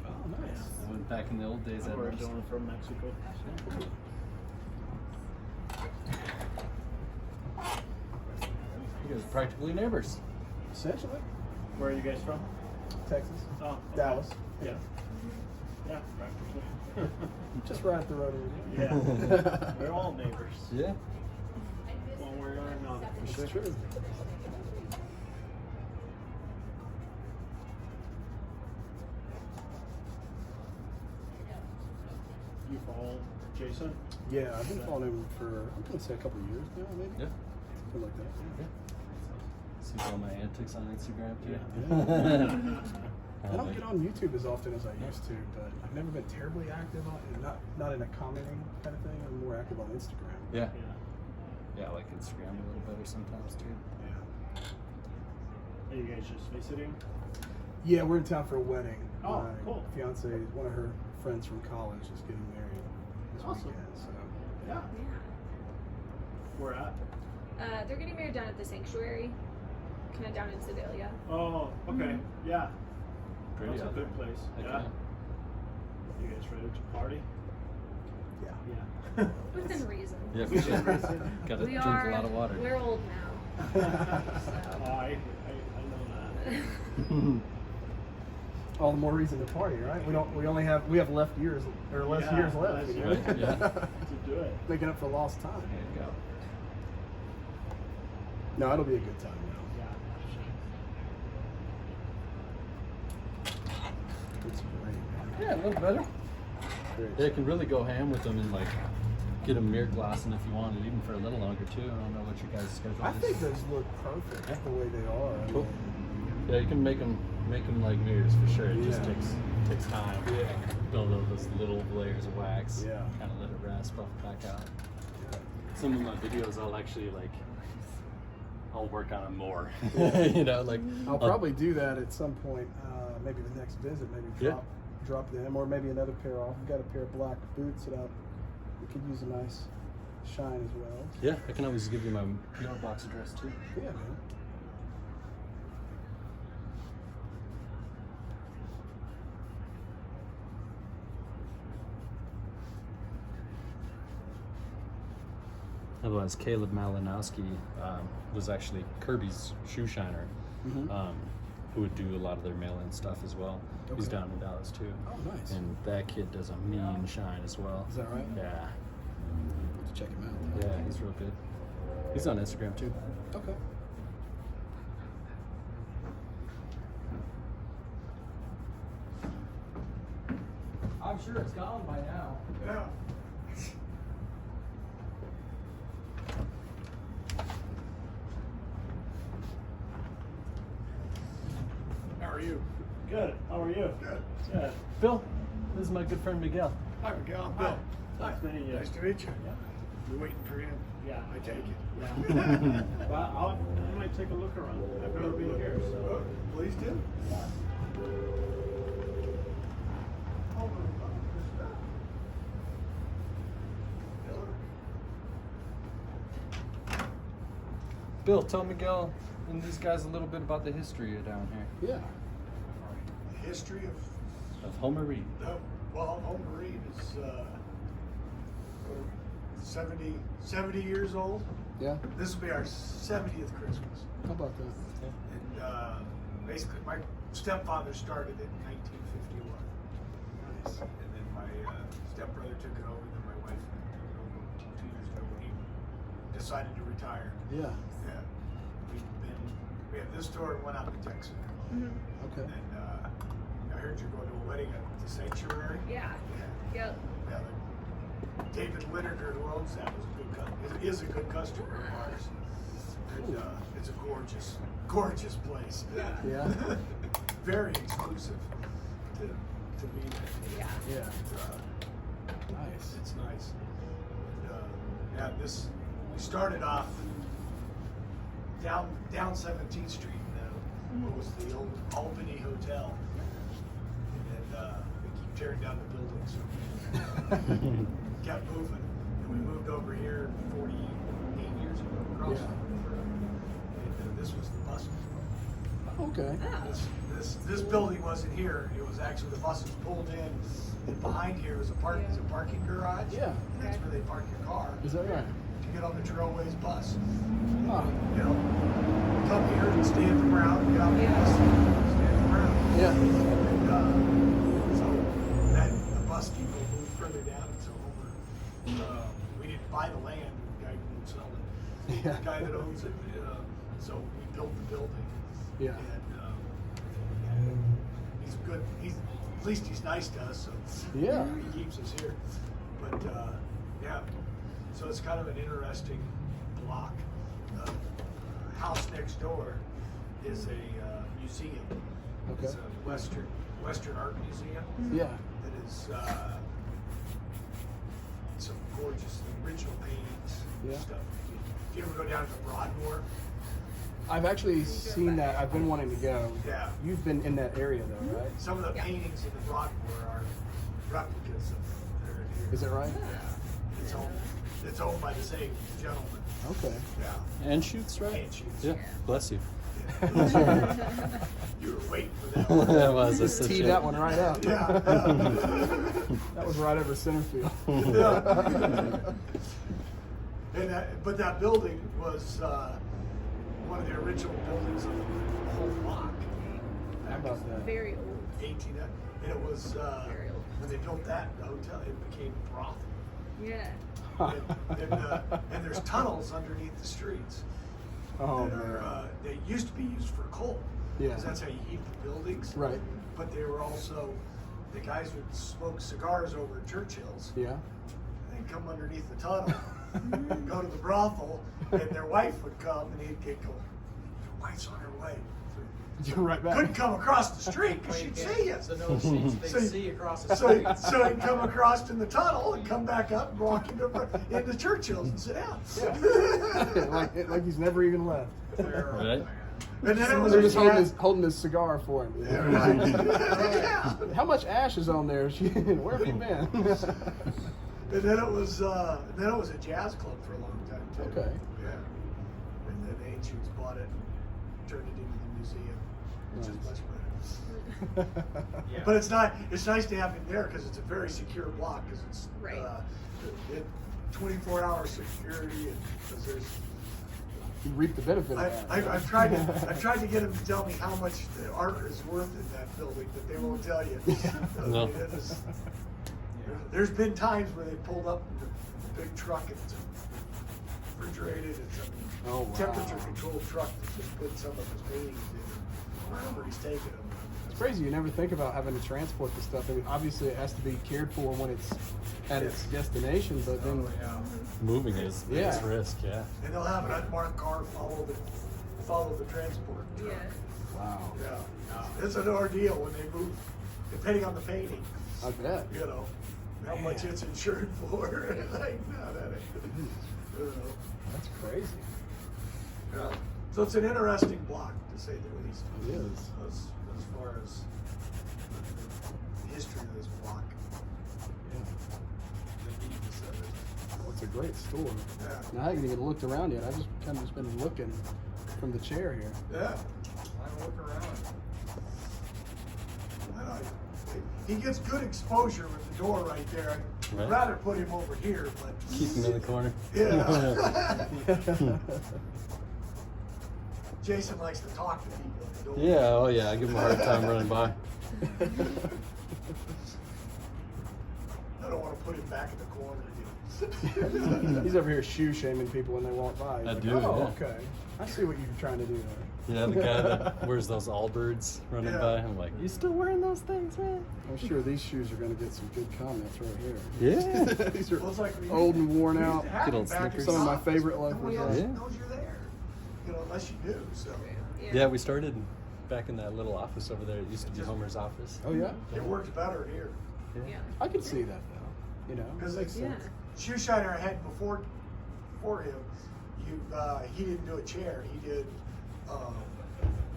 Oh, nice. I went back in the old days. I'm at originally from Mexico. You guys are practically neighbors. Essentially, Where are you guys from? Texas, Oh, okay. Dallas. Yeah. Yeah, practically. Just right up the road. Yeah. We're all neighbors. Yeah. One way or another. It's true. You follow Jason? Yeah, I've been following him for, I'm going to say a couple of years now, maybe. Yeah. Something like that. Yeah. See all my antics on Instagram too. I don't get on YouTube as often as I used to, but I've never been terribly active on it. Not in a commenting kind of thing. I'm more active on Instagram. Yeah. Yeah. Yeah, I like Instagram a little better sometimes too. Yeah. Are you guys just visiting? Yeah, we're in town for a wedding. Oh, My cool. fiance, one of her friends from college, is getting married this Awesome. weekend. So Yeah. Yeah. Where at? They're getting married down at the sanctuary, kind of down in Sedalia. Oh, okay. Yeah. Pretty That's a out good there. place. Heck Yeah. You guys ready to party? yeah. Yeah. Within reason. Yeah, for sure. Gotta We drink are, a lot of water. We're old now. Oh, I know that. All the more reason to party, right? We have left years or less Yeah, years left. less you know? years. Right, yeah. To do it. Making up for lost time. There you go. No, it'll be a good time now. It's great, man. Yeah, a little better. Great. Yeah, you can really go ham with them and like get them mirror glassing if you wanted, even for a little longer too. I don't know what your guys' schedule I is. think those look perfect the way they are. I Cool. mean, Yeah, you can make them like mirrors for sure. It just Yeah. takes time. Yeah. Build up those little layers of wax. Yeah. Kind of let it rest, buff it back out. Some of my videos, I'll actually I'll work on them more. You know, like I'll probably do that at some point. Maybe the next visit. Maybe Yeah. drop them, or maybe another pair off. I've got a pair of black boots that we could use a nice shine as well. Yeah, I can always give you my PR box address too. Yeah, man. Otherwise, Caleb Malinowski was actually Kirby's shoe shiner, who would do a lot of their mail-in stuff as well. He's Okay. down in Dallas too. Oh, nice. And that kid does a mean shine as well. Is that right? Yeah. Let's check him out. Yeah, he's real good. He's on Instagram too. Okay. I'm sure it's gone by now. Yeah. How are you? Good. How are you? Good. Good. Bill, this is my good friend Miguel. Hi, Miguel. Bill. Nice meeting you. Nice to meet you. Yeah. You're waiting for him? Yeah. I take it. Yeah. Well, I might take a look around. I've never been here, so. Oh, please do. Bill, tell Miguel and these guys a little bit about the history of down here. Yeah. The history of Of Homer Reed. well, Home Marine is 70 years old. Yeah. This will be our 70th Christmas. How about that? And basically, my stepfather started it in 1951. Nice. And then my stepbrother took it over, and then my wife took it over 2 years ago when he decided to retire. Yeah. Yeah. We have this store and one out in Texas. Okay. And I heard you're going to a wedding at the Sanctuary. Yeah. Yeah. Yep. Yeah, David Lineker, who owns that, is a good customer of ours. And it's a gorgeous place. Yeah. Very exclusive to be there. Yeah. Yeah. Nice. It's nice. And, we started off down 17th Street. What was the old Albany Hotel? And then we keep tearing down the buildings. So kept moving, and we moved over here 48 years ago across Yeah. the river. And this was the bus depot. Okay. This building wasn't here. It was actually the buses pulled in, and behind here was a parking garage. Yeah. And that's where they park your car Is that right? to get on the Trailways bus. Ah. You know, come here and stay at the ground, get off the bus, stay at the ground. Yeah. And, so the bus depot moved further down, and so we didn't buy the land. The guy who would sell it, Yeah. the guy that owns it. So we built the building. Yeah. And he's good. At least he's nice to us. So Yeah. he keeps us here. But yeah, so it's kind of an interesting block. House next door is a museum. Okay. It's a Western art museum. Yeah. That is some gorgeous original paintings and Yeah. stuff. If you ever go down to Broadmoor, I've actually seen that. I've been wanting to go. Yeah. You've been in that area though, right? some of the Yeah. paintings in the Broadmoor are replicas of there. Is it right? Yeah. It's owned by the same gentleman. Okay. Yeah. And shoots, right? And shoots. Yeah. Bless you. You were waiting for that one. That was a Just teed that one right up. Yeah. That was right over center field. Yeah. But that building was one of the original buildings of the whole block. How about that? Very old. 18, and it was Very old. when they built that the hotel, it became a brothel. Yeah. And there's tunnels underneath the streets. Oh, that are, man. they used to be used for coal. Yeah. Because that's how you heat the buildings. Right. But they were also, the guys would smoke cigars over at Churchill's. Yeah. And they'd come underneath the tunnel, go to the brothel, and their wife would come, and he'd go, your wife's on her way. You're right back. Couldn't come across the street because she'd see you. So no seats, they So- see across the So, street. so he'd come across in the tunnel and come back up and walk into Churchill's and sit down. like he's never even left. Right? And then it was They're a just jazz. holding his cigar for him. Yeah, right. How much ash is on there? Where have you been? And then it was a jazz club for a long time too. Okay. Yeah. And then the Ancients bought it and turned it into the museum, which is much better. Yeah. But it's nice to have it there because it's a very secure block because it's Right. 24-hour security and because there's. You reap the benefit of that. I've tried to get them to tell me how much the art is worth in that building, but they won't tell you. I mean, No. it is- there's been times where they pulled up in the big truck and it's refrigerated, it's a Oh, wow. temperature-controlled truck that's just put some of his paintings in, wherever he's taking them. It's crazy. You never think about having to transport the stuff. I mean, obviously, it has to be cared for when it's at its destination, but then Moving is the biggest Yeah. risk, yeah. And they'll have an unmarked car follow the transport truck. Yeah. wow, Yeah, it's an ordeal when they move, depending on the painting. I bet. You know, how much it's insured for. Like, no, that ain't. You know. That's crazy. Yeah. So it's an interesting block, to say the least. It is. As far as the history of this block, Yeah. the neatness of it. Well, it's a great store. Yeah. And I haven't even looked around yet. I just kind of just been looking from the chair here. Yeah. I look around. I know. He gets good exposure with the door right there. I'd Right. rather put him over here, but Keep them in the corner. yeah. Jason likes to talk to people at the door. Yeah, oh yeah, I give them a hard time running by. I don't want to put him back in the corner again. He's over here shoe shaming people when they walk by. He's I like, do, Oh, yeah. okay. I see what you're trying to do there. Yeah, the guy that wears those Allbirds running Yeah. by, I'm like, you still wearing those things, man? I'm sure these shoes are going to get some good comments right here. Yeah. These are Well, it's like we old used- and worn we used out. to have Good him old back in Snickers. the Some of my office. favorite Nobody loafers. else Yeah. knows you're there, you know, unless you do. So Yeah, we started back in that little office over there. It used to be Homer's office. Oh, yeah? it works better here Yeah. I can see that, though. You know? because Makes Yeah. sense. Shoeshiner had before him. He didn't do a chair. He did on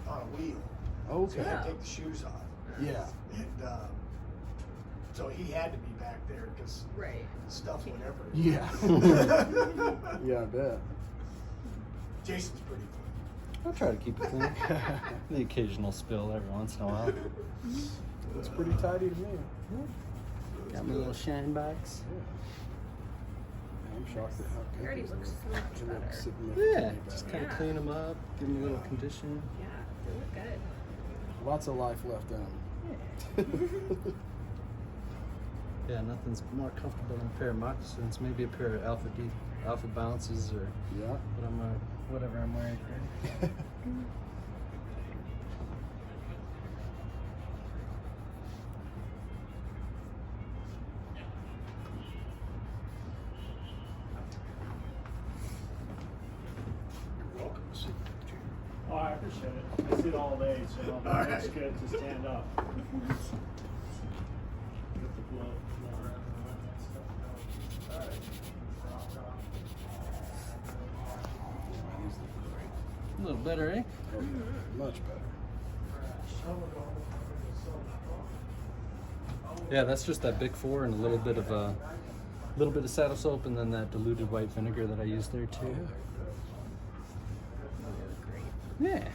a wheel. So you Okay. had to take the shoes off. Yeah. And so he had to be back there because Right. stuff went everywhere. Yeah. Yeah, I bet. Jason's pretty clean. I'll try to keep it clean. The occasional spill every once in a while. Looks pretty tidy to me. Got my little shine box. Yeah. I'm shocked at how It already good looks these so are. much They look better. significantly Yeah, better. just kind of Yeah. clean them up, give them a little condition. Yeah. They look good. Lots of life left in them. Yeah, nothing's more comfortable than a pair of moccasins. Maybe a pair of Alpha Bounces or Yeah. whatever I'm wearing. You're welcome. Oh, I appreciate it. I sit all day, so All right. it's good to stand up. Get the blood flowing and all that stuff. All right. A little better, eh? Oh, yeah. Much better. Yeah, that's just that Big Four and a little bit of saddle soap, and then that diluted white vinegar that I use there too. Yeah,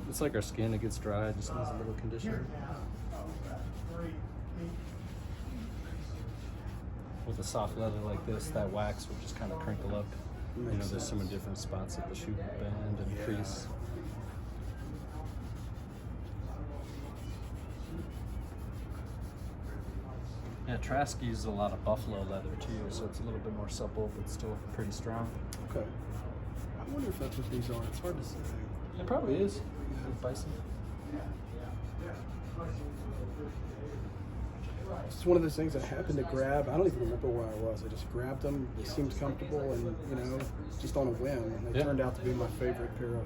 it's like our skin; it gets dry, it just needs a little conditioner. With a soft leather like this, that wax will just kind of crinkle up. You know, Makes there's so many sense. different spots at the shoe band and crease. Yeah, Trask uses a lot of buffalo leather too, so it's a little bit more supple, but still pretty strong. Okay. wonder if that's what these are. It's hard to say. It probably is. Bison. It's one of those things I happened to grab. I don't even remember where I was. I just grabbed them. They seemed comfortable, and you know, just on a whim. And they turned out to be my favorite pair of.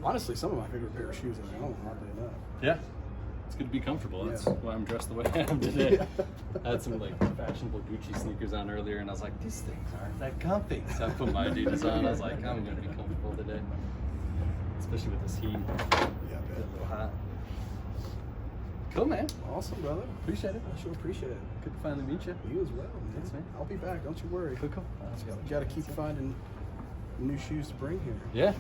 Honestly, some of my favorite pair of shoes I own, oddly enough. Yeah. It's good to be comfortable. That's Yeah. why I'm dressed the way I am today. I had some like fashionable Gucci sneakers on earlier, and I was like, these things aren't that comfy. So I put my Adidas on. I was like, I'm gonna be comfortable today, especially with this heat. Yeah, It's a man. little hot. Cool, man. Awesome, brother. Appreciate it. I sure appreciate it. Good to finally meet you. You as well, man. Thanks, man. I'll be back. Don't you worry. Cool. You got to keep finding new shoes to bring here. Yeah.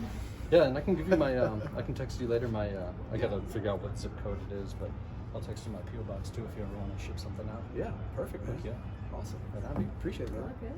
Yeah, and I can give you my, I can text you later my, I gotta figure out what zip code it is, but I'll text you my P.O. box too if you ever want to ship something out. Yeah, perfect, man. Yeah. Awesome. Right on. Appreciate it, All man. good.